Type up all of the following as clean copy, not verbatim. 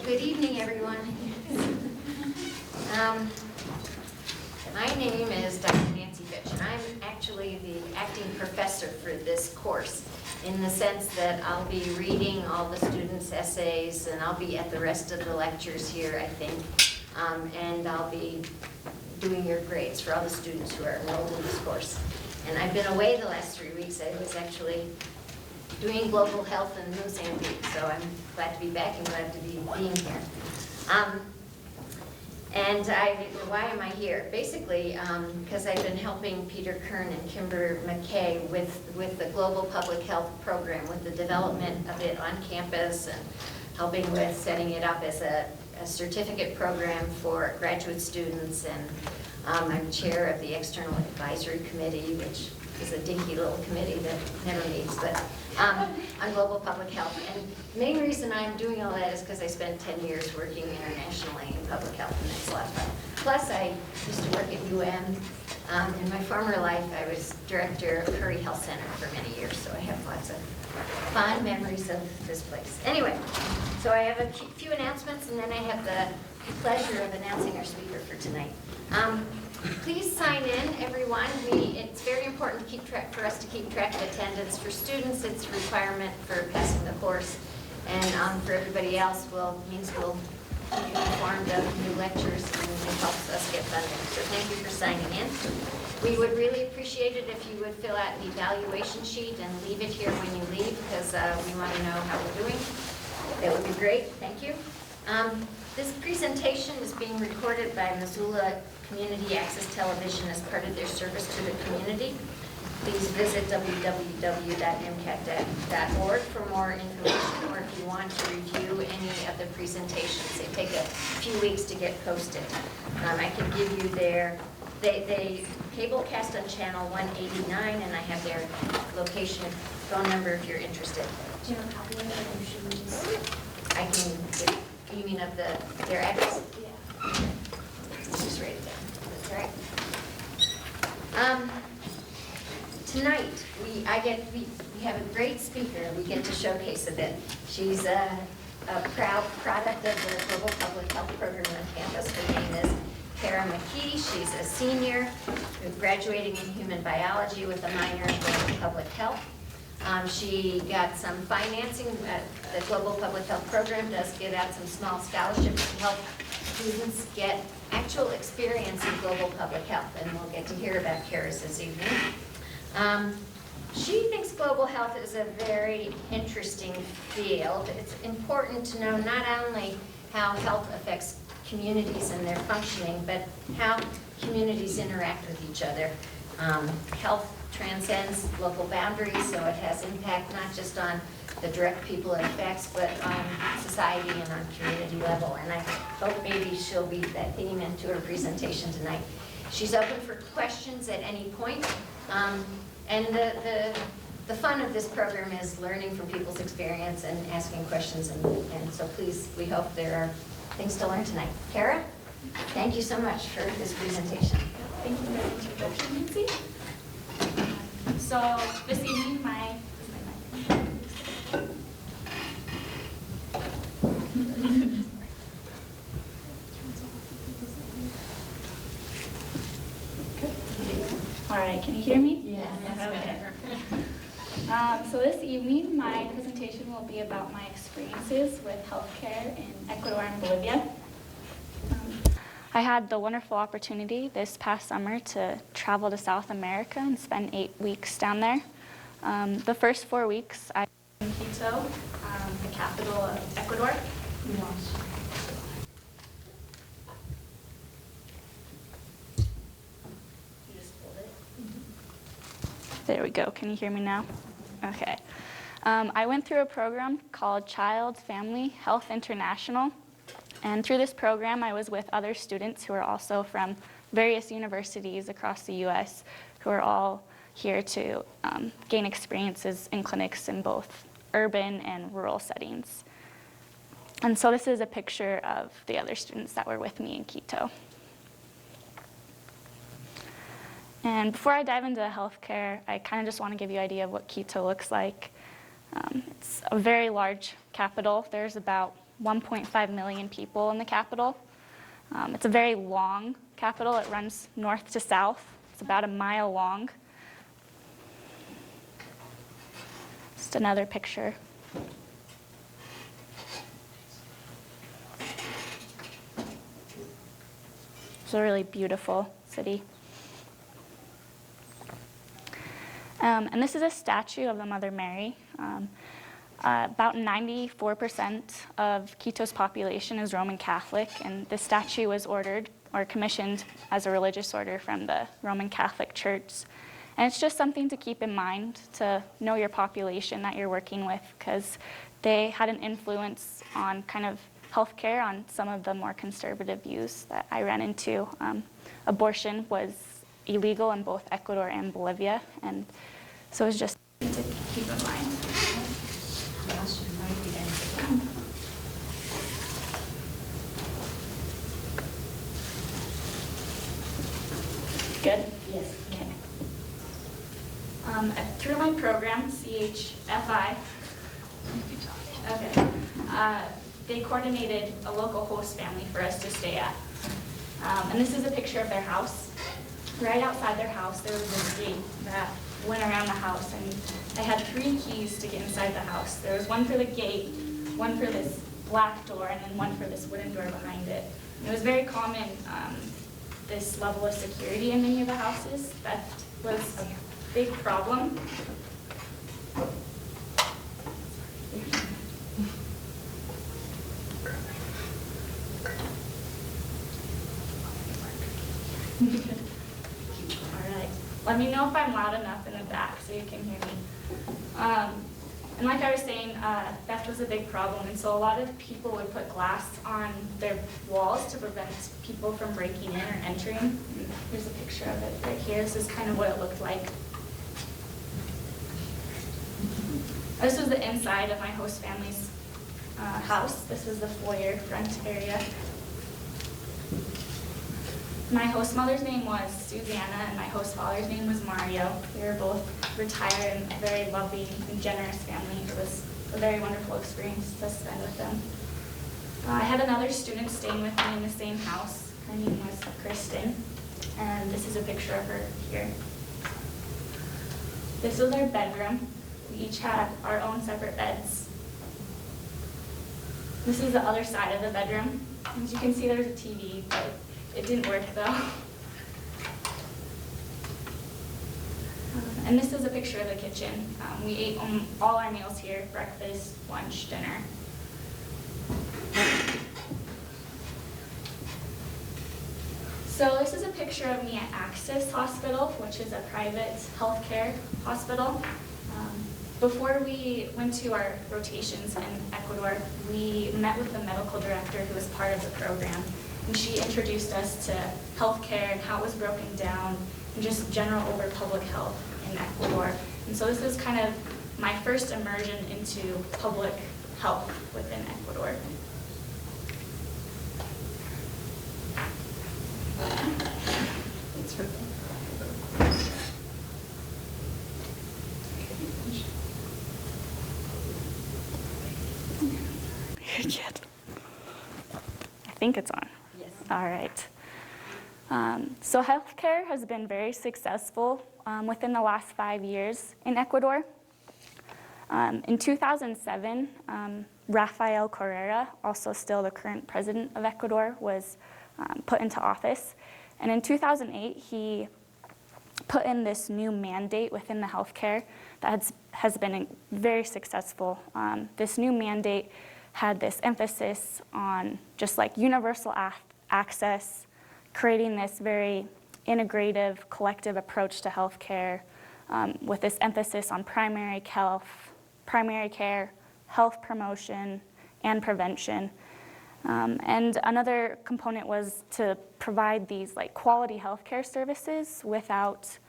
Good evening, everyone. My name is Dr. Nancy Fitch, and I'm actually the acting professor for this course, in the sense that I'll be reading all the students' essays, and I'll be at the rest of the lectures here, I think, and I'll be doing your grades for all the students who are enrolled in this course. And I've been away the last 3 weeks. I was actually doing global health in Mozambique, so I'm glad to be back and glad to be being here. Why am I here? Basically, because I've been helping Peter Kern and Cara McKee with the Global Public Health Program, with the development of it on campus, and helping with setting it up as a certificate program for graduate students. And I'm chair of the External Advisory Committee, which is a dinky little committee that never meets, but on global public health. And the main reason I'm doing all that is because I spent 10 years working internationally in public health, and it's a lot of fun. Plus, I used to work at UN. In my former life, I was director of Curry Health Center for many years, so I have lots of fond memories of this place. Anyway, so I have a few announcements, and then I have the pleasure of announcing our speaker for tonight. Please sign in, everyone. It's very important for us to keep track of attendance. For students, it's a requirement for passing the course, and for everybody else, means we'll keep you informed of new lectures, and it helps us get funding. So thank you for signing in. We would really appreciate it if you would fill out an evaluation sheet and leave it here when you leave, because we want to know how we're doing. That would be great. Thank you. This presentation is being recorded by Missoula Community Access Television as part of their service to the community. Please visit www.mcat.org for more information, or if you want to review any of the presentations. They take a few weeks to get posted. I can give you they cablecast on channel 189, and I have their location, phone number if you're interested. Do you have a copy of it? I can give. You mean of their address? Yeah. Let's just write it down. That's all right. Tonight, we have a great speaker. We get to showcase a bit. She's a proud product of the Global Public Health Program on campus. Her name is Cara McKee. She's a senior graduating in human biology with a minor in global public health. She got some financing. The Global Public Health Program does give out some small scholarships to help students get actual experience in global public health, and we'll get to hear about Cara's this evening. She thinks global health is a very interesting field. It's important to know not only how health affects communities and their functioning, but how communities interact with each other. Health transcends local boundaries, so it has impact not just on the direct people it affects, but on society and on community level. And I hope maybe she'll weave that theme into her presentation tonight. She's open for questions at any point. And the fun of this program is learning from people's experience and asking questions. And so please, we hope there are things to learn tonight. Cara, thank you so much for this presentation. Thank you for the introduction, Nancy. So this evening, all right, can you hear me? Yeah. Okay. So this evening, my presentation will be about my experiences with healthcare in Ecuador and Bolivia. I had the wonderful opportunity this past summer to travel to South America and spend 8 weeks down there. The first 4 weeks, I was in Quito, the capital of Ecuador. There we go. Can you hear me now? Okay. I went through a program called Child Family Health International, and through this program I was with other students who are also from various universities across the U.S. who are all here to gain experiences in clinics in both urban and rural settings. And so this is a picture of the other students that were with me in Quito. And before I dive into healthcare, I kind of just want to give you an idea of what Quito looks like. It's a very large capital. There's about 1.5 million people in the capital. It's a very long capital. It runs north to south. It's about a mile long. Just another picture. It's a really beautiful city. And this is a statue of the Mother Mary. About 94% of Quito's population is Roman Catholic, and this statue was ordered or commissioned as a religious order from the Roman Catholic Church. And it's just something to keep in mind, to know your population that you're working with, because they had an influence on kind of healthcare, on some of the more conservative views that I ran into. Abortion was illegal in both Ecuador and Bolivia, and so it's just to keep in mind. Good? Yes. Okay. Through my program, CHFI, they coordinated a local host family for us to stay at. And this is a picture of their house. Right outside their house, there was this gate that went around the house, and I had 3 keys to get inside the house. There was one for the gate, one for this black door, and then one for this wooden door behind it. And it was very common, this level of security in many of the houses. That was a big problem. Let me know if I'm loud enough in the back so you can hear me. And like I was saying, theft was a big problem, and so a lot of people would put glass on their walls to prevent people from breaking in or entering. And here's a picture of it right here. This is kind of what it looked like. This was the inside of my host family's house. This was the foyer front area. My host mother's name was Susanna, and my host father's name was Mario. They were both retired and a very loving and generous family. It was a very wonderful experience to spend with them. I had another student staying with me in the same house. Her name was Kristen, and this is a picture of her here. This was our bedroom. We each had our own separate beds. This is the other side of the bedroom. As you can see, there's a TV, but it didn't work though. And this is a picture of the kitchen. We ate all our meals here: breakfast, lunch, dinner. So this is a picture of me at Access Hospital, which is a private healthcare hospital. Before we went to our rotations in Ecuador, we met with the medical director who was part of the program. And she introduced us to healthcare and how it was broken down, and just general over public health in Ecuador. And so this is kind of my first immersion into public health within Ecuador. I think it's on. Yes. All right. So healthcare has been very successful within the last 5 years in Ecuador. In 2007, Rafael Correa, also still the current president of Ecuador, was put into office. And in 2008, he put in this new mandate within the healthcare that has been very successful. This new mandate had this emphasis on just like universal access, creating this very integrative, collective approach to healthcare with this emphasis on primary health, primary care, health promotion, and prevention. And another component was to provide these like quality healthcare services without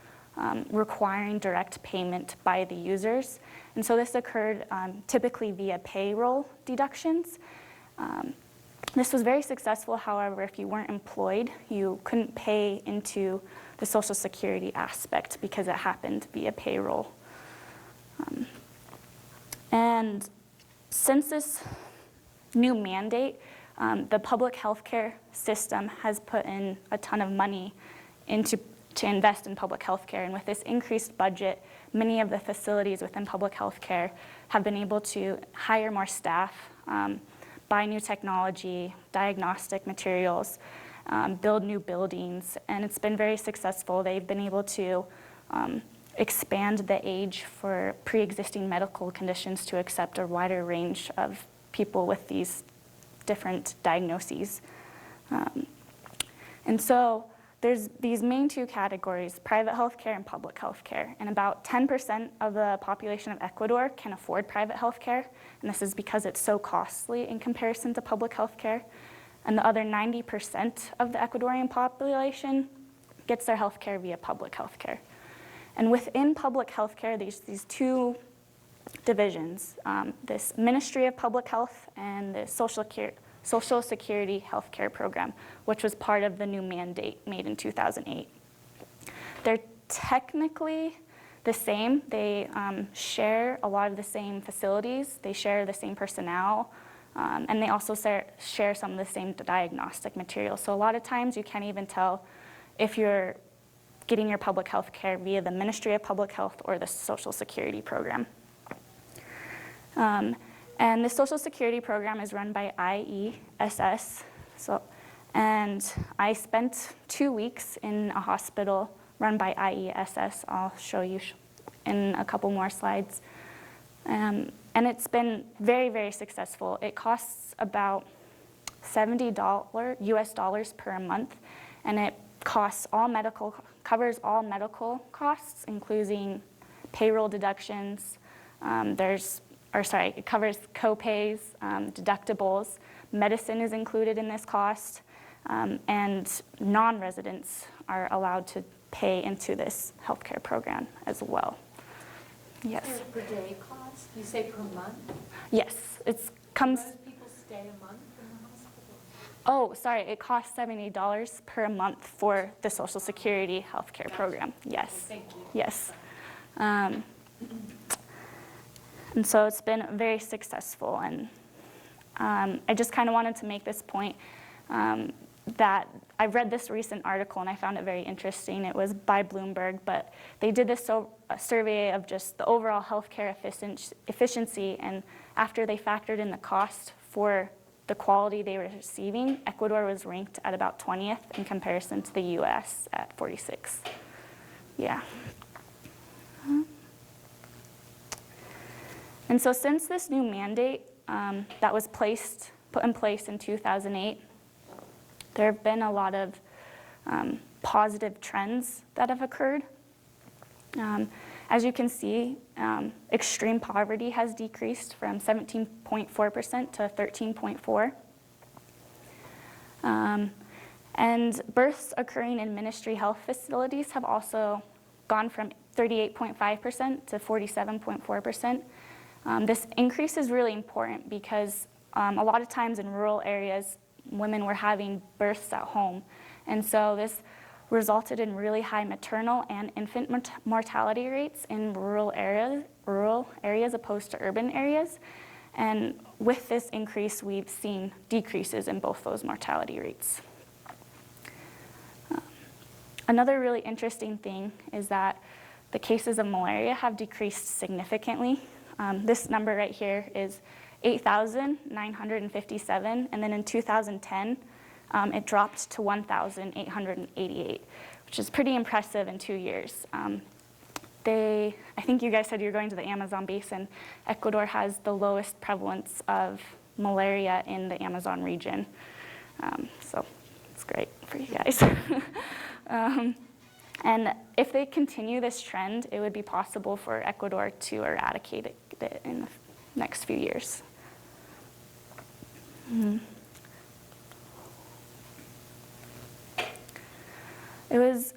requiring direct payment by the users. And so this occurred typically via payroll deductions. This was very successful. However, if you weren't employed, you couldn't pay into the Social Security aspect because it happened via payroll. And since this new mandate, the public health care system has put in a ton of money to invest in public health care. And with this increased budget, many of the facilities within public health care have been able to hire more staff, buy new technology, diagnostic materials, build new buildings, and it's been very successful. They've been able to expand the age for pre-existing medical conditions to accept a wider range of people with these different diagnoses. And so there's these main two categories, private healthcare and public healthcare. And about 10% of the population of Ecuador can afford private healthcare. And this is because it's so costly in comparison to public healthcare. And the other 90% of the Ecuadorian population gets their healthcare via public healthcare. And within public healthcare, there's these two divisions, this Ministry of Public Health and the Social Security Healthcare Program, which was part of the new mandate made in 2008. They're technically the same. They share a lot of the same facilities. They share the same personnel, and they also share some of the same diagnostic materials. So a lot of times you can't even tell if you're getting your public health care via the Ministry of Public Health or the Social Security Program. And the Social Security Program is run by IESS. And I spent 2 weeks in a hospital run by IESS. I'll show you in a couple more slides. And it's been very, very successful. It costs about $70 US dollars per month, and it covers all medical costs, including payroll deductions. It covers co-pays, deductibles. Medicine is included in this cost, and non-residents are allowed to pay into this healthcare program as well. Yes. Is there a per day cost? You say per month? Yes, it comes. Most people stay a month in the hospital. Oh, sorry, it costs $70 per month for the Social Security healthcare program. Yes. Thank you. Yes. And so it's been very successful. And I just kind of wanted to make this point that I read this recent article and I found it very interesting. It was by Bloomberg, but they did this survey of just the overall healthcare efficiency, and after they factored in the cost for the quality they were receiving, Ecuador was ranked at about 20th in comparison to the US at 46. Yeah. And so since this new mandate that was put in place in 2008, there have been a lot of positive trends that have occurred. As you can see, extreme poverty has decreased from 17.4% to 13.4%. And births occurring in ministry health facilities have also gone from 38.5% to 47.4%. This increase is really important because a lot of times in rural areas, women were having births at home. And so this resulted in really high maternal and infant mortality rates in rural areas opposed to urban areas. And with this increase, we've seen decreases in both those mortality rates. Another really interesting thing is that the cases of malaria have decreased significantly. This number right here is 8,957, and then in 2010, it dropped to 1,888, which is pretty impressive in 2 years. I think you guys said you're going to the Amazon basin. Ecuador has the lowest prevalence of malaria in the Amazon region. So it's great for you guys. And if they continue this trend, it would be possible for Ecuador to eradicate it in the next few years. It was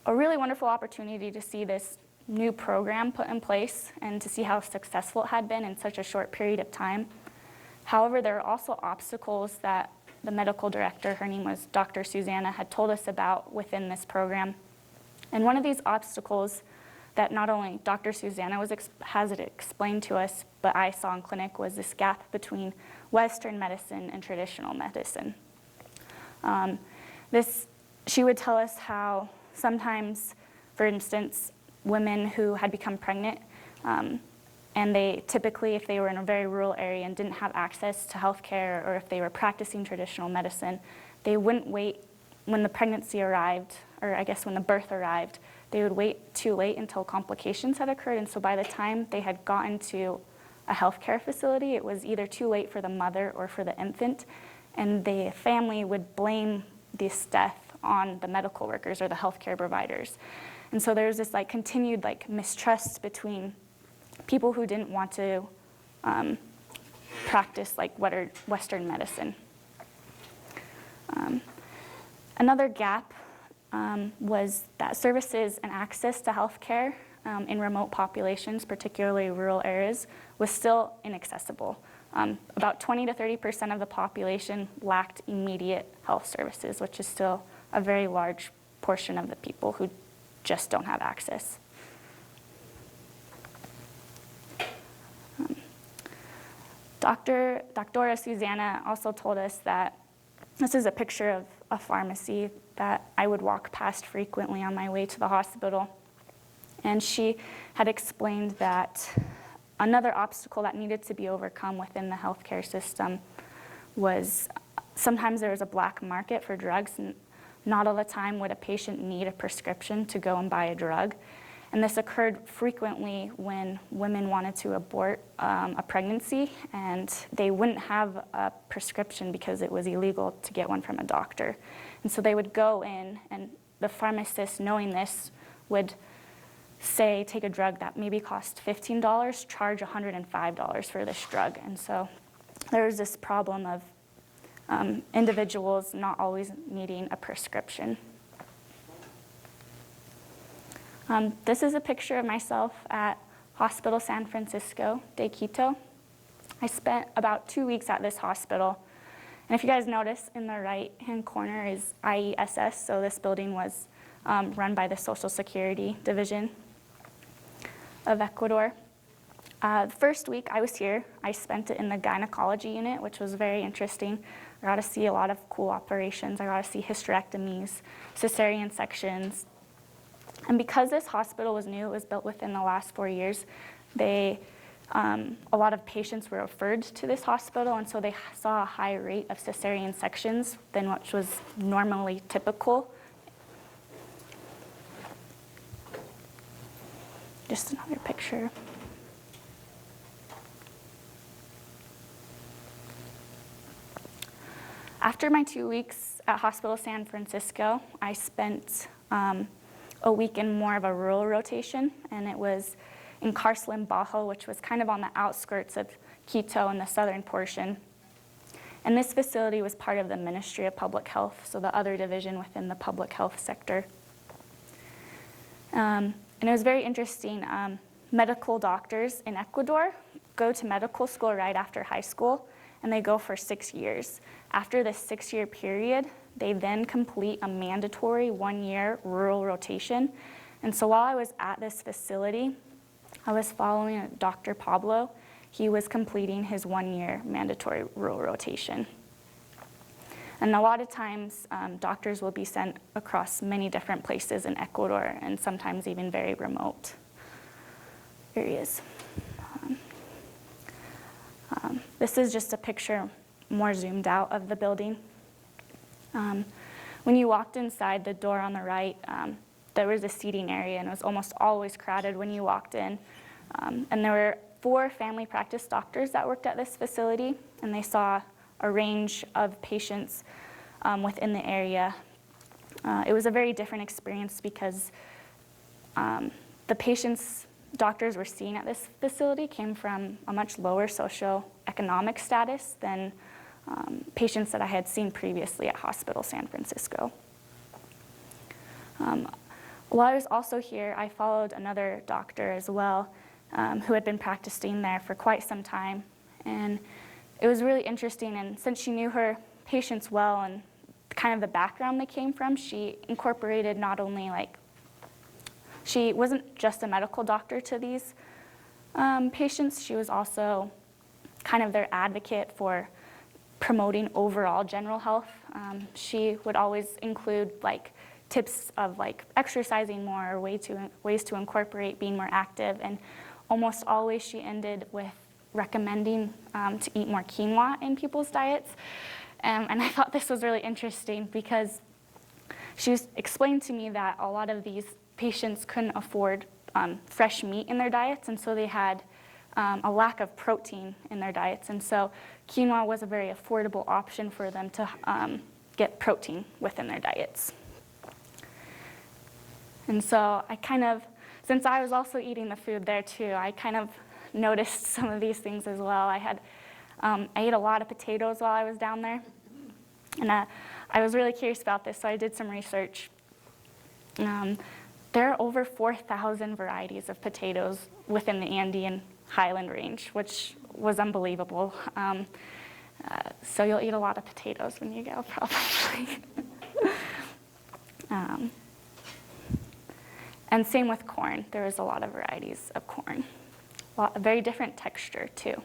a really wonderful opportunity to see this new program put in place and to see how successful it had been in such a short period of time. However, there are also obstacles that the medical director, her name was Dr. Susanna, had told us about within this program. And one of these obstacles that not only Dr. Susanna has it explained to us, but I saw in clinic was this gap between Western medicine and traditional medicine. She would tell us how sometimes, for instance, women who had become pregnant, and they typically, if they were in a very rural area and didn't have access to health care, or if they were practicing traditional medicine, they wouldn't wait when the pregnancy arrived, or I guess when the birth arrived, they would wait too late until complications had occurred. And so by the time they had gotten to a healthcare facility, it was either too late for the mother or for the infant. And the family would blame this death on the medical workers or the healthcare providers. And so there's this continued mistrust between people who didn't want to practice Western medicine. Another gap was that services and access to health care in remote populations, particularly rural areas, was still inaccessible. About 20 to 30% of the population lacked immediate health services, which is still a very large portion of the people who just don't have access. Dr. Susanna also told us that this is a picture of a pharmacy that I would walk past frequently on my way to the hospital. And she had explained that another obstacle that needed to be overcome within the healthcare system was sometimes there was a black market for drugs, and not all the time would a patient need a prescription to go and buy a drug. And this occurred frequently when women wanted to abort a pregnancy, and they wouldn't have a prescription because it was illegal to get one from a doctor. And so they would go in, and the pharmacist, knowing this, would say, take a drug that maybe cost $15, charge $105 for this drug. And so there was this problem of individuals not always needing a prescription. This is a picture of myself at Hospital San Francisco de Quito. I spent about 2 weeks at this hospital. And if you guys notice, in the right-hand corner is IESS, so this building was run by the Social Security Division of Ecuador. The first week I was here, I spent it in the gynecology unit, which was very interesting. I got to see a lot of cool operations. I got to see hysterectomies, cesarean sections. And because this hospital was new, it was built within the last 4 years, a lot of patients were referred to this hospital, and so they saw a high rate of cesarean sections than what was normally typical. Just another picture. After my 2 weeks at Hospital San Francisco, I spent a week in more of a rural rotation, and it was in Carcelén Bajo, which was kind of on the outskirts of Quito in the southern portion. And this facility was part of the Ministry of Public Health, so the other division within the public health sector. And it was very interesting. Medical doctors in Ecuador go to medical school right after high school, and they go for 6 years. After this 6-year period, they then complete a mandatory 1-year rural rotation. And so while I was at this facility, I was following Dr. Pablo. He was completing his 1-year mandatory rural rotation. And a lot of times, doctors will be sent across many different places in Ecuador, and sometimes even very remote areas. This is just a picture more zoomed out of the building. When you walked inside, the door on the right, there was a seating area, and it was almost always crowded when you walked in. And there were 4 family practice doctors that worked at this facility, and they saw a range of patients within the area. It was a very different experience because the patients doctors were seeing at this facility came from a much lower socioeconomic status than patients that I had seen previously at Hospital San Francisco. While I was also here, I followed another doctor as well who had been practicing there for quite some time. And it was really interesting, and since she knew her patients well and kind of the background they came from, she incorporated not only she wasn't just a medical doctor to these patients, she was also kind of their advocate for promoting overall general health. She would always include tips of exercising more or ways to incorporate being more active, and almost always she ended with recommending to eat more quinoa in people's diets. And I thought this was really interesting because she explained to me that a lot of these patients couldn't afford fresh meat in their diets, and so they had a lack of protein in their diets. And so quinoa was a very affordable option for them to get protein within their diets. And so since I was also eating the food there too, I kind of noticed some of these things as well. I ate a lot of potatoes while I was down there, and I was really curious about this, so I did some research. There are over 4,000 varieties of potatoes within the Andean highland range, which was unbelievable. So you'll eat a lot of potatoes when you go, probably. And same with corn. There was a lot of varieties of corn. A very different texture, too.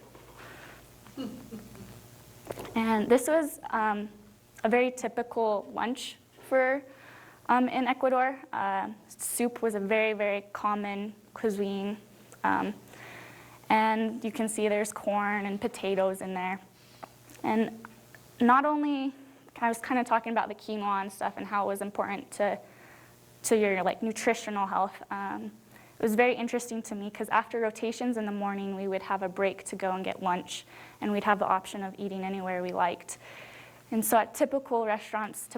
And this was a very typical lunch in Ecuador. Soup was a very, very common cuisine. And you can see there's corn and potatoes in there. And not only, I was kind of talking about the quinoa and stuff and how it was important to your nutritional health. It was very interesting to me because after rotations in the morning, we would have a break to go and get lunch, and we'd have the option of eating anywhere we liked. And so at typical restaurants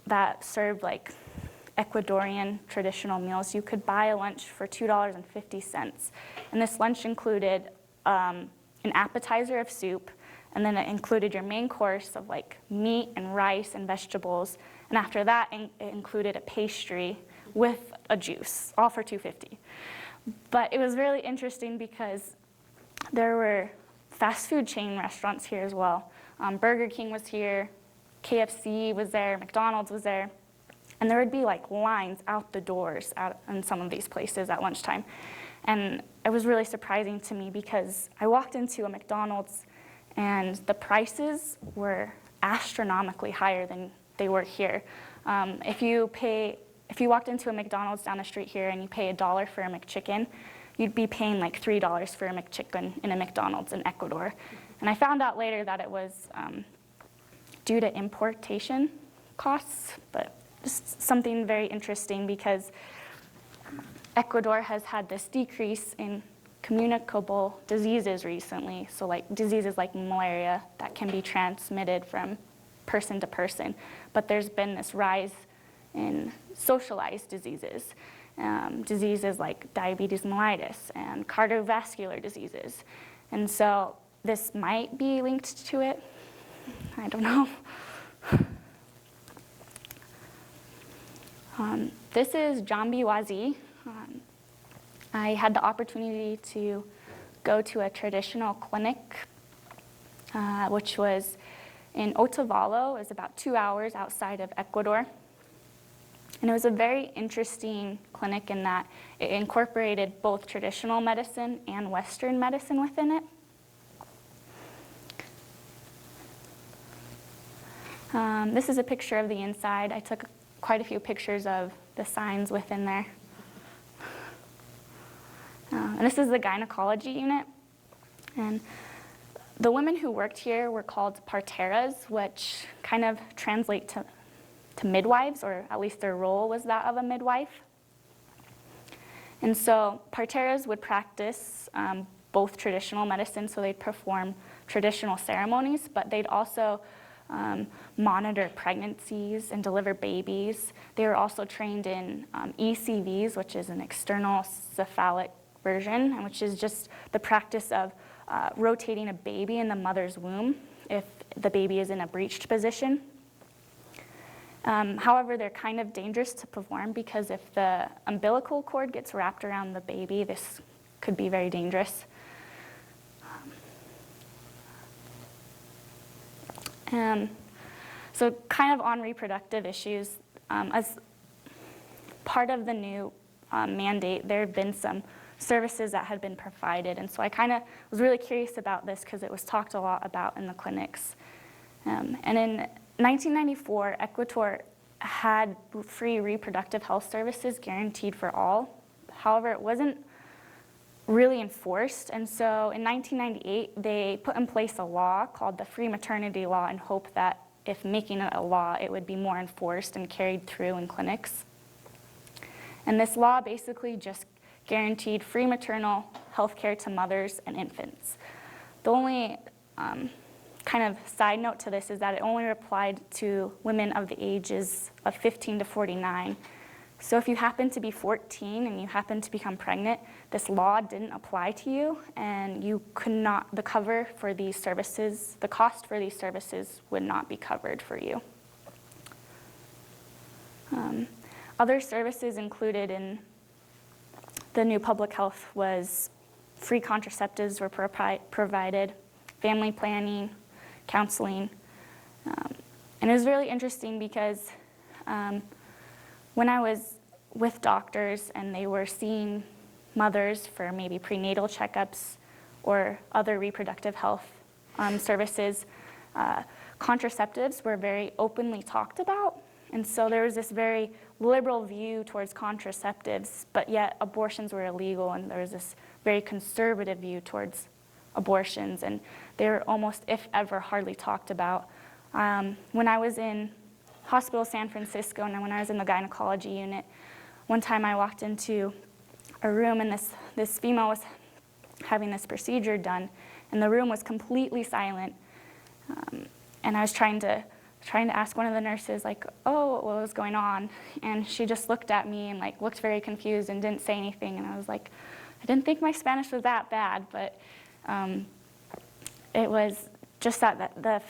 that served Ecuadorian traditional meals, you could buy a lunch for $2.50. And this lunch included an appetizer of soup, and then it included your main course of meat and rice and vegetables. And after that, it included a pastry with a juice, all for $2.50. But it was really interesting because there were fast food chain restaurants here as well. Burger King was here, KFC was there, McDonald's was there. And there would be lines out the doors in some of these places at lunchtime. And it was really surprising to me because I walked into a McDonald's and the prices were astronomically higher than they were here. If you walked into a McDonald's down the street here and you pay $1 for a McChicken, you'd be paying $3 for a McChicken in a McDonald's in Ecuador. And I found out later that it was due to importation costs, but just something very interesting because Ecuador has had this decrease in communicable diseases recently, so diseases like malaria that can be transmitted from person to person. But there's been this rise in socialized diseases, diseases like diabetes mellitus and cardiovascular diseases. And so this might be linked to it. I don't know. This is Jambi Wazi. I had the opportunity to go to a traditional clinic, which was in Otavalo. It was about 2 hours outside of Ecuador. And it was a very interesting clinic in that it incorporated both traditional medicine and Western medicine within it. This is a picture of the inside. I took quite a few pictures of the signs within there. And this is the gynecology unit. And the women who worked here were called parteras, which kind of translate to midwives, or at least their role was that of a midwife. And so parteras would practice both traditional medicine, so they'd perform traditional ceremonies, but they'd also monitor pregnancies and deliver babies. They were also trained in ECVs, which is an external cephalic version, and which is just the practice of rotating a baby in the mother's womb if the baby is in a breeched position. However, they're kind of dangerous to perform because if the umbilical cord gets wrapped around the baby, this could be very dangerous. So kind of on reproductive issues, as part of the new mandate, there have been some services that had been provided. And so I kind of was really curious about this because it was talked a lot about in the clinics. And in 1994, Ecuador had free reproductive health services guaranteed for all. However, it wasn't really enforced. And so in 1998, they put in place a law called the Free Maternity Law in hope that if making it a law, it would be more enforced and carried through in clinics. And this law basically just guaranteed free maternal health care to mothers and infants. The only kind of side note to this is that it only applied to women of the ages of 15 to 49. So if you happen to be 14 and you happen to become pregnant, this law didn't apply to you, and you could not, the cover for these services, the cost for these services would not be covered for you. Other services included in the new public health was free contraceptives were provided, family planning, counseling. And it was really interesting because when I was with doctors and they were seeing mothers for maybe prenatal checkups or other reproductive health services, contraceptives were very openly talked about. And so there was this very liberal view towards contraceptives, but yet abortions were illegal, and there was this very conservative view towards abortions, and they were almost, if ever, hardly talked about. When I was in Hospital San Francisco and when I was in the gynecology unit, one time I walked into a room and this female was having this procedure done, and the room was completely silent. And I was trying to ask one of the nurses, like, oh, what was going on? And she just looked at me and like looked very confused and didn't say anything. And I was like, I didn't think my Spanish was that bad, but it was just that the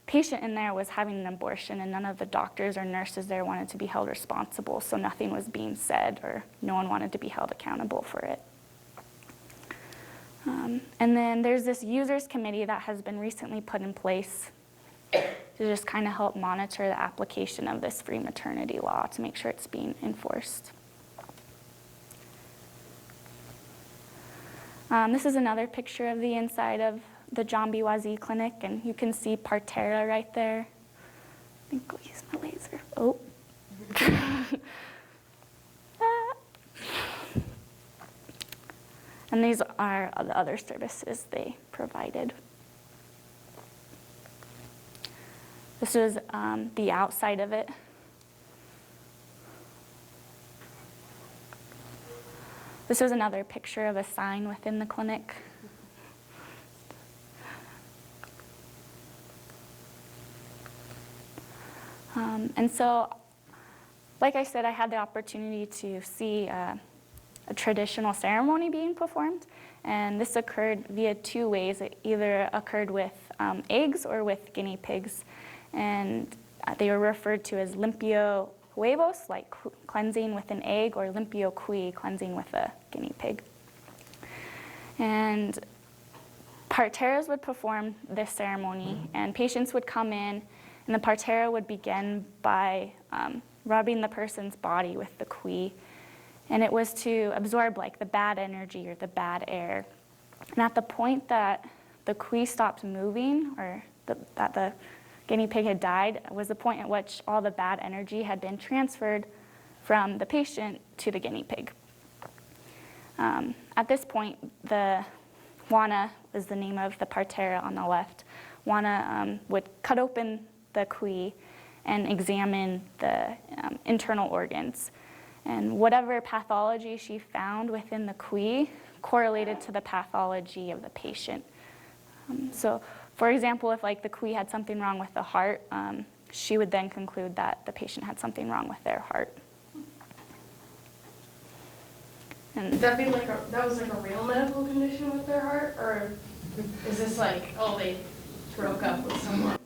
patient in there was having an abortion, and none of the doctors or nurses there wanted to be held responsible, so nothing was being said, or no one wanted to be held accountable for it. And then there's this users committee that has been recently put in place to just kind of help monitor the application of this free maternity law to make sure it's being enforced. This is another picture of the inside of the John B. Wazee Clinic, and you can see Partera right there. I think I'll use my laser. Oh. And these are the other services they provided. This is the outside of it. This is another picture of a sign within the clinic. And so, like I said, I had the opportunity to see a traditional ceremony being performed, and this occurred via two ways. It either occurred with eggs or with guinea pigs, and they were referred to as limpio huevos, like cleansing with an egg, or limpio cui, cleansing with a guinea pig. And parteras would perform this ceremony, and patients would come in, and the partera would begin by rubbing the person's body with the cui, and it was to absorb like the bad energy or the bad air. And at the point that the cui stopped moving, or that the guinea pig had died, was the point at which all the bad energy had been transferred from the patient to the guinea pig. At this point, the Juana was the name of the partera on the left. Juana would cut open the cui and examine the internal organs. And whatever pathology she found within the cui correlated to the pathology of the patient. So For example, if like the QI had something wrong with the heart, she would then conclude that the patient had something wrong with their heart. And Would that be like that was like a real medical condition with their heart, or is this like, oh, they broke up with someone?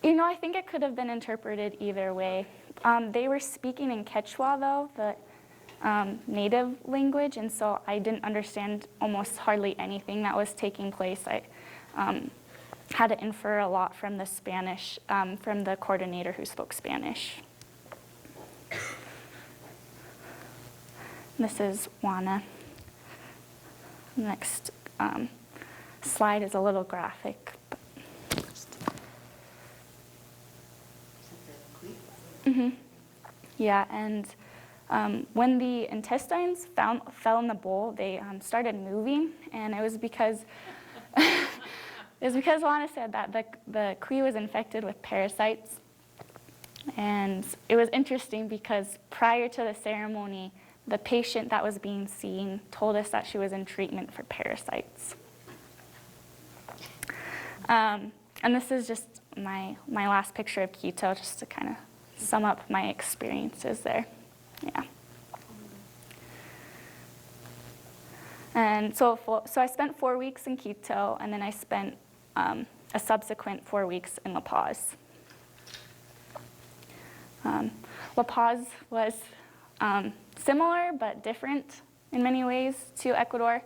you know, I think it could have been interpreted either way. They were speaking in Quechua, though, the native language, and so I didn't understand almost hardly anything that was taking place. I had to infer a lot from the Spanish, from the coordinator who spoke Spanish. This is Juana. Next slide is a little graphic. Yeah, and when the intestines fell in the bowl, they started moving, and it was because Juana said that the QI was infected with parasites. And it was interesting because prior to the ceremony, the patient that was being seen told us that she was in treatment for parasites. And this is just my last picture of Quito, just to kind of sum up my experiences there. Yeah. And so I spent 4 weeks in Quito, and then I spent a subsequent 4 weeks in La Paz. La Paz was similar but different in many ways to Ecuador.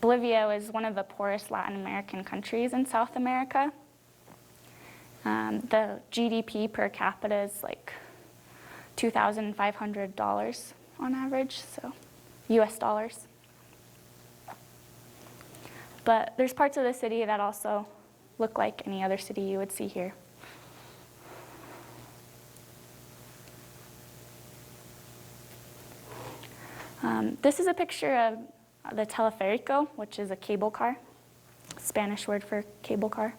Bolivia was one of the poorest Latin American countries in South America. The GDP per capita is like $2,500 on average, so US dollars. But there's parts of the city that also look like any other city you would see here. This is a picture of the teleférico, which is a cable car, Spanish word for cable car.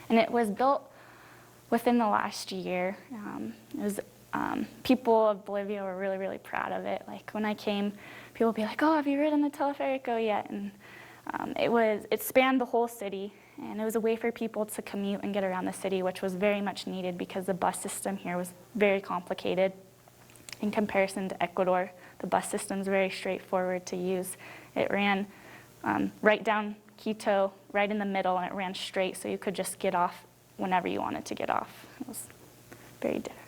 And it was built within the last year. People of Bolivia were really, really proud of it. Like when I came, people would be like, "Oh, have you ridden the teleférico yet?" And it spanned the whole city, and it was a way for people to commute and get around the city, which was very much needed because the bus system here was very complicated. In comparison to Ecuador, the bus system is very straightforward to use. It ran right down Quito, right in the middle, and it ran straight, so you could just get off whenever you wanted to get off. It was very different.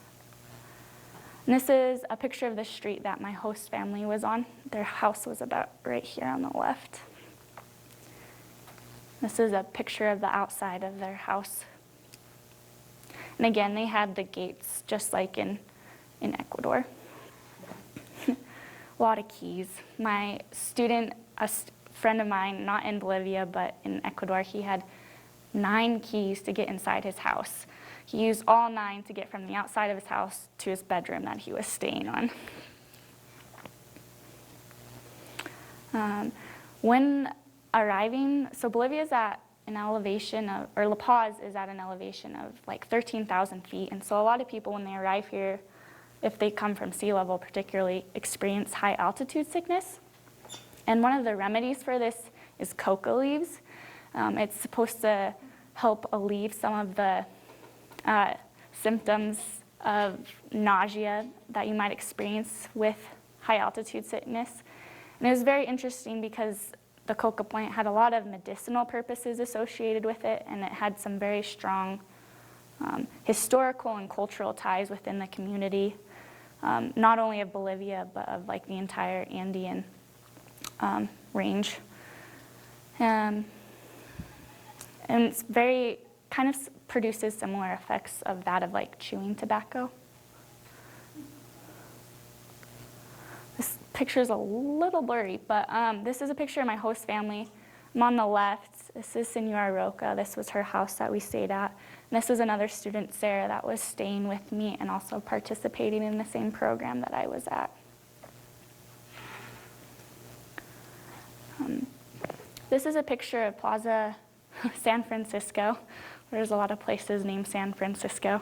And this is a picture of the street that my host family was on. Their house was about right here on the left. This is a picture of the outside of their house. And again, they had the gates just like in Ecuador. A lot of keys. My student, a friend of mine, not in Bolivia, but in Ecuador, he had 9 keys to get inside his house. He used all 9 to get from the outside of his house to his bedroom that he was staying on. When arriving, so Bolivia is at an elevation of, or La Paz is at an elevation of like 13,000 feet. And so a lot of people, when they arrive here, if they come from sea level particularly, experience high altitude sickness. And one of the remedies for this is coca leaves. It's supposed to help alleviate some of the symptoms of nausea that you might experience with high altitude sickness. And it was very interesting because the coca plant had a lot of medicinal purposes associated with it, and it had some very strong historical and cultural ties within the community, not only of Bolivia, but of like the entire Andean range. And it's very, kind of produces similar effects of that of like chewing tobacco. This picture is a little blurry, but this is a picture of my host family. I'm on the left. This is Senora Roca. This was her house that we stayed at. And this is another student, Sarah, that was staying with me and also participating in the same program that I was at. This is a picture of Plaza San Francisco. There's a lot of places named San Francisco.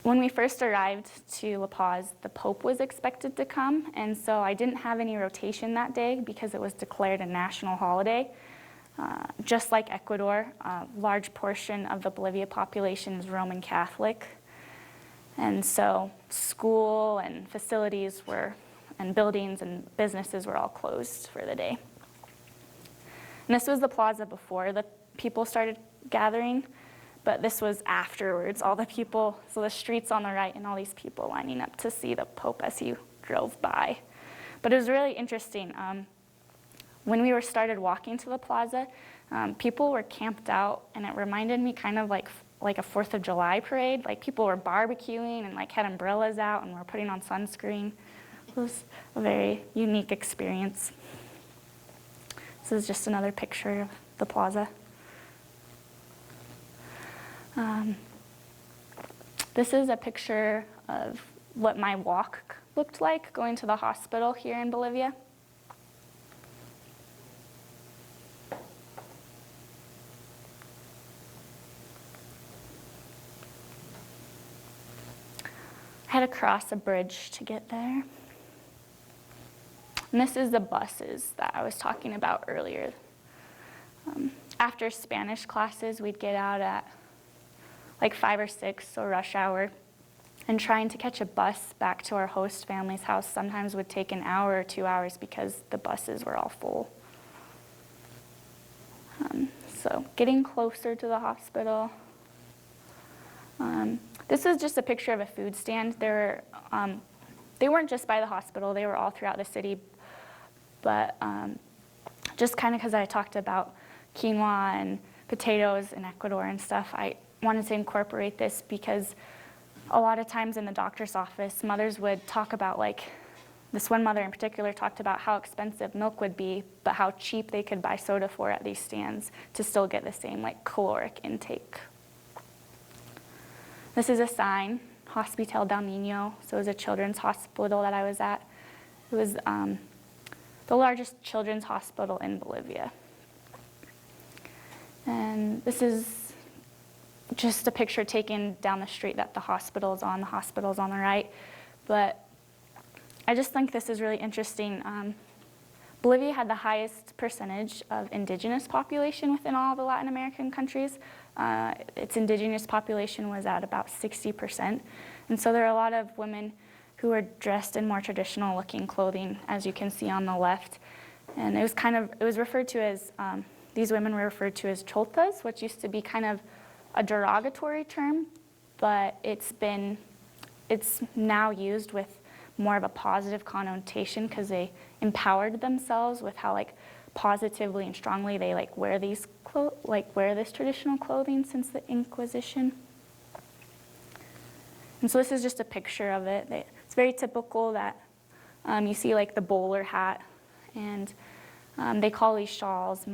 when we first arrived to La Paz, the Pope was expected to come, and so I didn't have any rotation that day because it was declared a national holiday. Just like Ecuador, a large portion of the Bolivia population is Roman Catholic, and so school and facilities and buildings and businesses were all closed for the day. And this was the plaza before the people started gathering, but this was afterwards. All the people, so the streets on the right and all these people lining up to see the Pope as he drove by. But it was really interesting. When we started walking to the plaza, people were camped out, and it reminded me kind of like a 4th of July parade. Like people were barbecuing and like had umbrellas out and were putting on sunscreen. It was a very unique experience. This is just another picture of the plaza. This is a picture of what my walk looked like going to the hospital here in Bolivia. I had to cross a bridge to get there. And this is the buses that I was talking about earlier. After Spanish classes, we'd get out at like 5 or 6, so rush hour, and trying to catch a bus back to our host family's house sometimes would take an hour or 2 hours because the buses were all full. So getting closer to the hospital. This is just a picture of a food stand. They weren't just by the hospital, they were all throughout the city, but just kind of because I talked about quinoa and potatoes in Ecuador and stuff, I wanted to incorporate this because a lot of times in the doctor's office, mothers would talk about, like, this one mother in particular talked about how expensive milk would be, but how cheap they could buy soda for at these stands to still get the same, like, caloric intake. This is a sign, Hospital del Niño, so it was a children's hospital that I was at. It was the largest children's hospital in Bolivia. And this is just a picture taken down the street that the hospital's on. The hospital's on the right. But I just think this is really interesting. Bolivia had the highest percentage of indigenous population within all the Latin American countries. Its indigenous population was at about 60%. And so there are a lot of women who are dressed in more traditional looking clothing, as you can see on the left. And it was referred to as, these women were referred to as choltas, which used to be kind of a derogatory term, but it's now used with more of a positive connotation because they empowered themselves with how, like, positively and strongly they wear this traditional clothing since the Inquisition. And so this is just a picture of it. It's very typical that you see like the bowler hat, and they call these shawls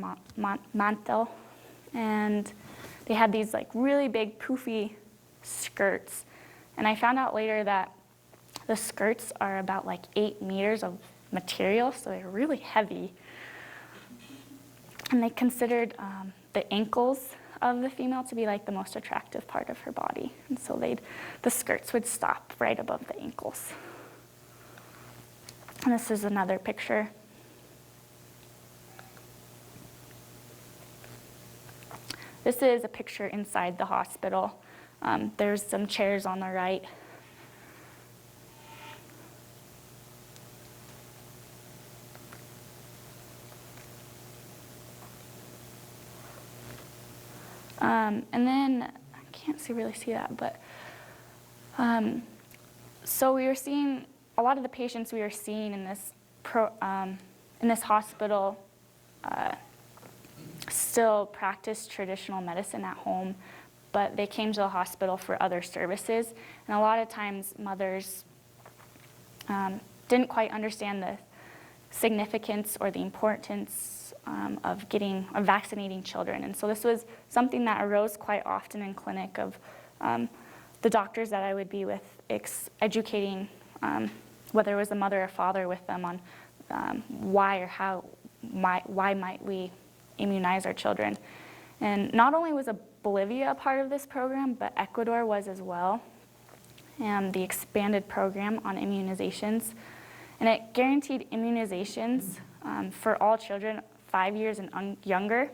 mantel, and they had these like really big poofy skirts. And I found out later that the skirts are about like 8 meters of material, so they're really heavy. And they considered the ankles of the female to be like the most attractive part of her body. And so the skirts would stop right above the ankles. And this is another picture. This is a picture inside the hospital. There's some chairs on the right. And then, I can't really see that, but so we were seeing, a lot of the patients we were seeing in this hospital still practice traditional medicine at home, but they came to the hospital for other services. And a lot of times mothers didn't quite understand the significance or the importance of vaccinating children. And so this was something that arose quite often in clinic of the doctors that I would be with educating whether it was a mother or father with them on why might we immunize our children. And not only was Bolivia a part of this program, but Ecuador was as well. the expanded program on immunizations. And it guaranteed immunizations for all children 5 years and younger,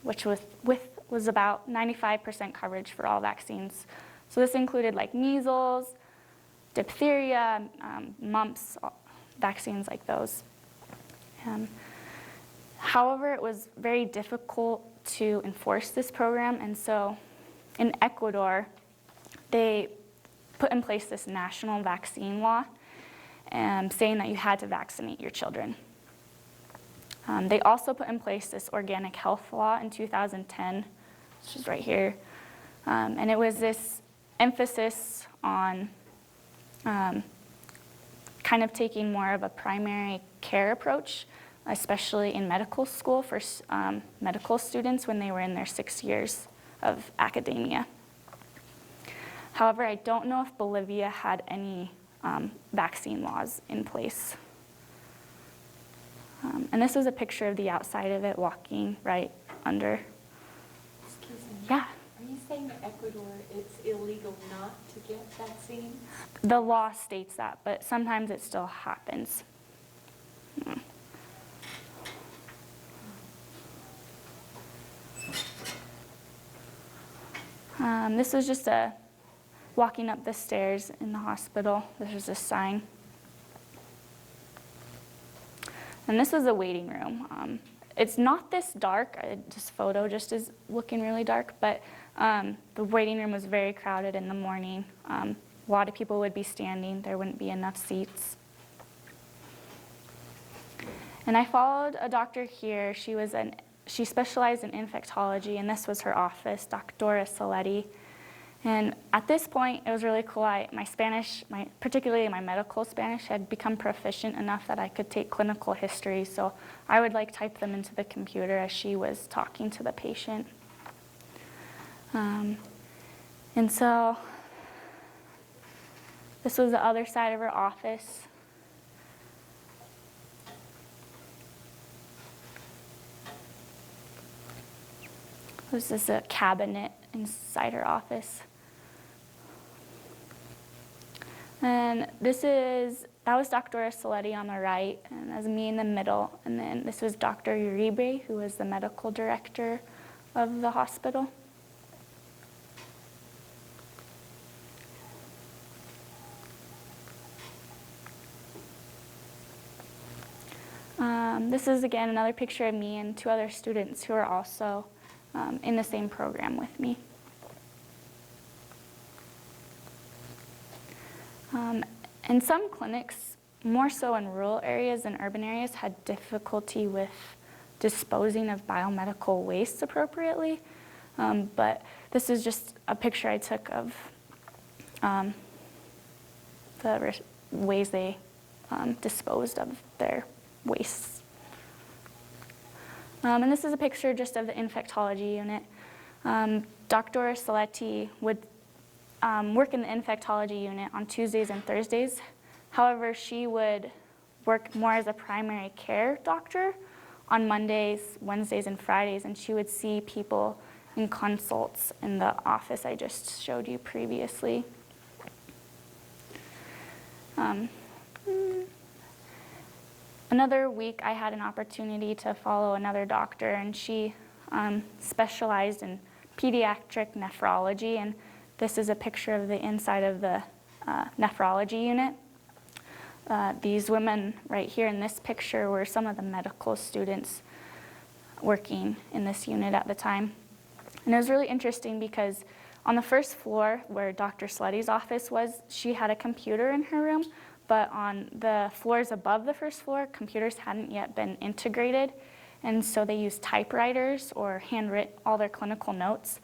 which was about 95% coverage for all vaccines. So this included like measles, diphtheria, mumps, vaccines like those. However, it was very difficult to enforce this program, and so in Ecuador, they put in place this national vaccine law saying that you had to vaccinate your children. They also put in place this organic health law in 2010, which is right here, and it was this emphasis on kind of taking more of a primary care approach, especially in medical school for medical students when they were in their 6 years of academia. However, I don't know if Bolivia had any vaccine laws in place. And this is a picture of the outside of it, walking right under. Excuse me. Yeah, Are you saying that Ecuador, it's illegal not to get vaccines? the law states that, but sometimes it still happens. This was just walking up the stairs in the hospital. This was a sign. And this was a waiting room. It's not this dark. This photo just is looking really dark, but the waiting room was very crowded in the morning. A lot of people would be standing. There wouldn't be enough seats. And I followed a doctor here. She specialized in infectology, and this was her office, Dr. Saletti. And at this point, it was really cool. My Spanish, particularly my medical Spanish, had become proficient enough that I could take clinical history. So I would type them into the computer as she was talking to the patient. And so this was the other side of her office. This is a cabinet inside her office. And that was Dr. Saletti on the right, and that was me in the middle. And then this was Dr. Uribe, who was the medical director of the hospital. This is, again, another picture of me and 2 other students who are also in the same program with me. And some clinics, more so in rural areas than urban areas, had difficulty with disposing of biomedical waste appropriately. But this is just a picture I took of the ways they disposed of their wastes. And this is a picture just of the infectology unit. Dr. Saletti would work in the infectology unit on Tuesdays and Thursdays. However, she would work more as a primary care doctor on Mondays, Wednesdays, and Fridays, and she would see people in consults in the office I just showed you previously. Another week, I had an opportunity to follow another doctor, and she specialized in pediatric nephrology, and this is a picture of the inside of the nephrology unit. These women right here in this picture were some of the medical students working in this unit at the time. And it was really interesting because on the first floor where Dr. Saletti's office was, she had a computer in her room, but on the floors above the first floor, computers hadn't yet been integrated, and so they used typewriters or handwrit all their clinical notes.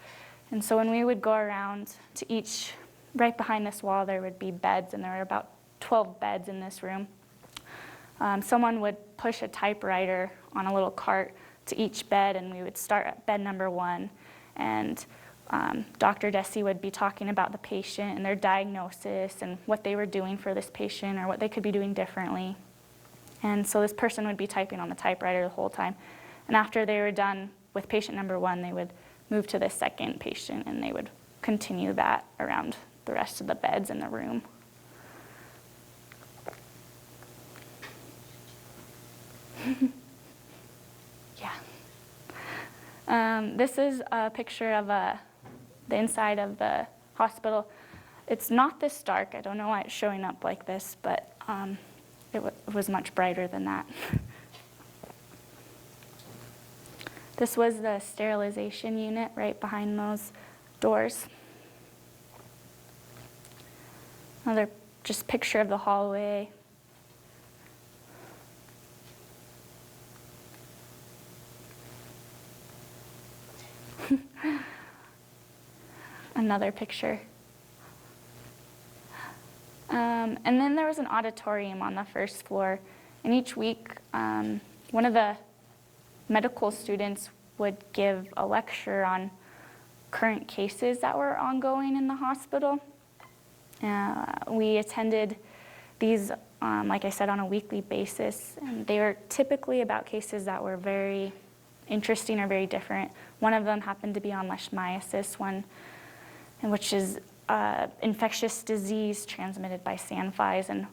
And so when we would go around to each, right behind this wall, there would be beds, and there were about 12 beds in this room. Someone would push a typewriter on a little cart to each bed, and we would start at bed number 1, and Dr. Desi would be talking about the patient and their diagnosis and what they were doing for this patient or what they could be doing differently. And so this person would be typing on the typewriter the whole time. And after they were done with patient number 1, they would move to the second patient, and they would continue that around the rest of the beds in the room. Yeah. This is a picture of the inside of the hospital. It's not this dark. I don't know why it's showing up like this, but it was much brighter than that. This was the sterilization unit right behind those doors. Another just picture of the hallway. Another picture. And then there was an auditorium on the first floor. And each week, one of the medical students would give a lecture on current cases that were ongoing in the hospital. We attended these, like I said, on a weekly basis. And they were typically about cases that were very interesting or very different. One of them happened to be on leishmaniasis, which is infectious disease transmitted by sandflies. And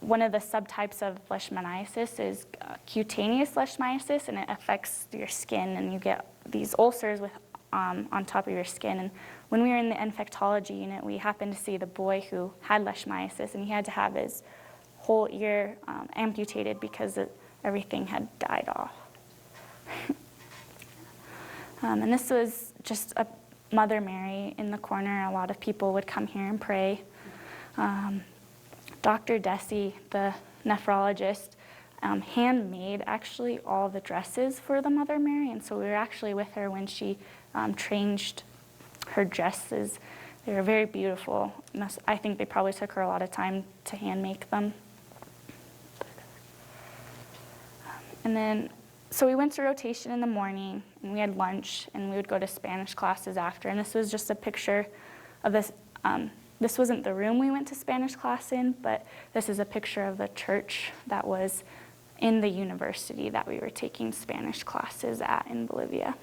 one of the subtypes of leishmaniasis is cutaneous leishmaniasis, and it affects your skin, and you get these ulcers on top of your skin. And when we were in the infectology unit, we happened to see the boy who had leishmaniasis, and he had to have his whole ear amputated because everything had died off. And this was just a Mother Mary in the corner. A lot of people would come here and pray. Dr. Desi, the nephrologist, handmade actually all the dresses for the Mother Mary, and so we were actually with her when she changed her dresses. They were very beautiful. I think they probably took her a lot of time to hand make them. And then, so we went to rotation in the morning, and we had lunch, and we would go to Spanish classes after. And this was just a picture of this. This wasn't the room we went to Spanish class in, but this is a picture of the church that was in the university that we were taking Spanish classes at in Bolivia.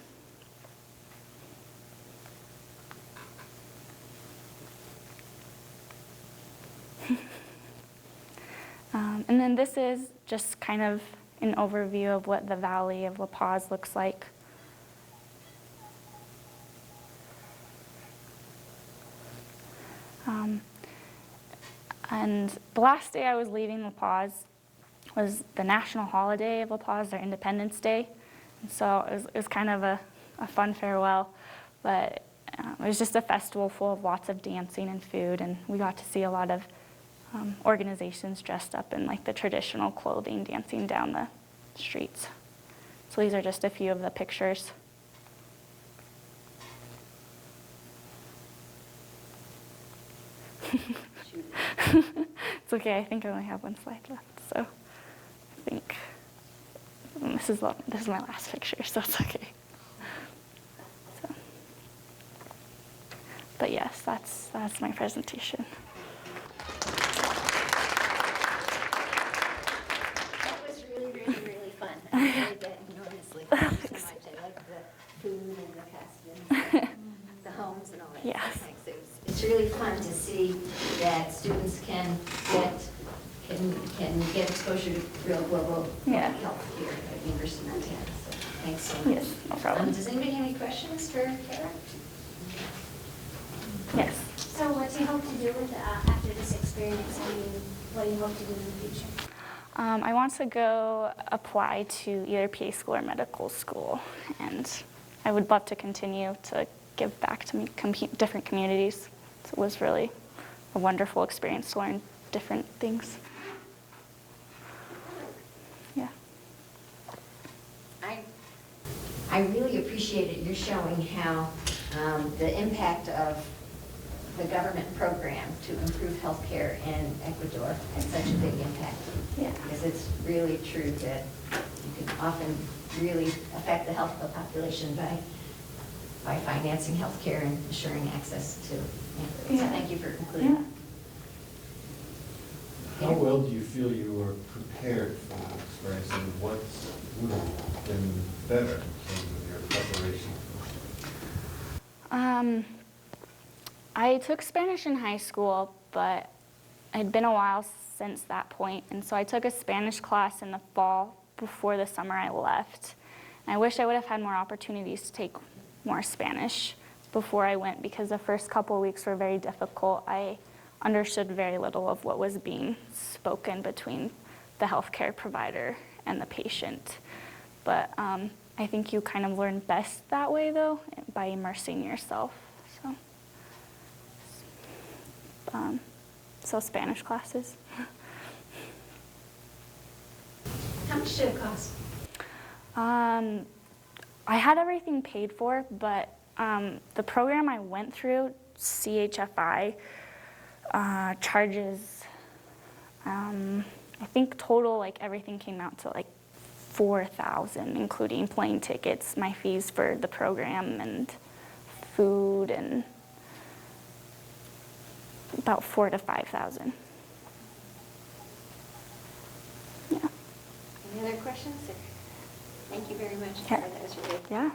And then this is just kind of an overview of what the Valley of La Paz looks like. And the last day I was leaving La Paz was the national holiday of La Paz, their Independence Day. And so it was kind of a fun farewell, but it was just a festival full of lots of dancing and food, and we got to see a lot of organizations dressed up in like the traditional clothing dancing down the streets. So these are just a few of the pictures. It's okay, I think I only have one slide left, so I think this is my last picture, so it's okay. So, but yes, that's my presentation. That was really, really, really fun. I enjoyed that enormously. Thank you so much. I like the food and the costumes, the homes and all that. Yes. Thanks. It's really fun to see that students can get exposure to real global health here at University of Montana. So thanks so much. Yes, no problem. Does anybody have any questions for Cara? Yes. So what do you hope to do with after this experience? I mean, what do you hope to do in the future? I want to go apply to either PA school or medical school, and I would love to continue to give back to different communities. So it was really a wonderful experience to learn different things. Yeah. I really appreciated your showing how the impact of the government program to improve healthcare in Ecuador had such a big impact. Yeah. Because it's really true that you can often really affect the health of the population by financing healthcare and ensuring access to it. So thank you for including that. How well do you feel you were prepared for the experience, and what would have been better in terms of your preparation? I I took Spanish in high school, but it had been a while since that point, and so I took a Spanish class in the fall before the summer I left. And I wish I would have had more opportunities to take more Spanish before I went, because the first couple of weeks were very difficult. I understood very little of what was being spoken between the healthcare provider and the patient. But I think you kind of learn best that way, though, by immersing yourself. So Spanish classes. How much did it cost? I had everything paid for, but the program I went through, CHFI, charges, I think total, like everything came out to like $4,000, including plane tickets, my fees for the program, and food, and about $4,000 to $5,000. Yeah. Any other questions? Thank you very much, Yeah. Cara. That was really Yeah.